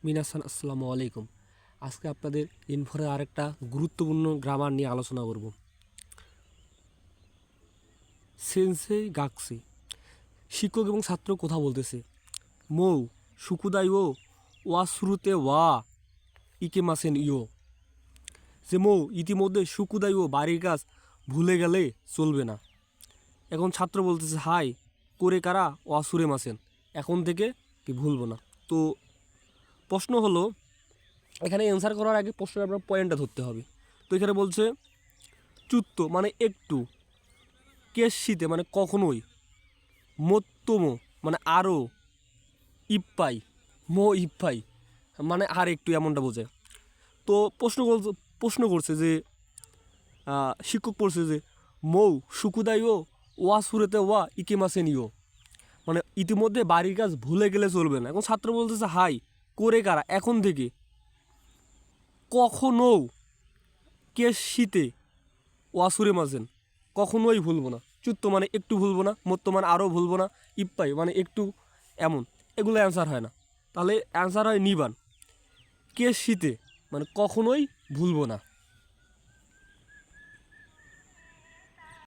মিনাসান আসসালামু আলাইকুম। আজকে আপনাদের ইনফোরে আরেকটা গুরুত্বপূর্ণ গ্রামার নিয়ে আলোচনা করব। সেন্সেই গাকসি, শিক্ষক এবং ছাত্র কথা বলতেছে। মৌ সুকুদাই ও ওয়া শুরুতে ওয়া ইকে মাসেন ইও, যে মৌ ইতিমধ্যে সুকুদাই ও বাড়ির কাজ ভুলে গেলে চলবে না। এখন ছাত্র বলতেছে হাই করে কারা ওয়া সুরে মাসেন, এখন থেকে কি ভুলবো না। তো প্রশ্ন হলো, এখানে অ্যান্সার করার আগে প্রশ্নের আপনার পয়েন্টটা ধরতে হবে। তো এখানে বলছে চুত্ত মানে একটু, কেশিতে মানে কখনোই, মোত্তমো মানে আরও, ইপ্পাই মো ইপ্পাই মানে আর একটু, এমনটা বোঝায়। তো প্রশ্ন করছে যে শিক্ষক পড়ছে যে মৌ সুকুদাই ও ওয়া সুরেতে ওয়া ইকেমাসেন ইও, মানে ইতিমধ্যে বাড়ির কাজ ভুলে গেলে চলবে না। এখন ছাত্র বলতেছে হাই করে কারা, এখন থেকে, কখনো, কেশিতে ওয়াসুরে মাজেন, কখনোই ভুলবো না। চুত্ত মানে একটু ভুলবো না, মত্ত মানে আরও ভুলবো না, ইপ্পাই মানে একটু, এমন, এগুলো অ্যান্সার হয় না। তাহলে অ্যান্সার হয় নিবান। কে শীতে মানে কখনোই ভুলবো না।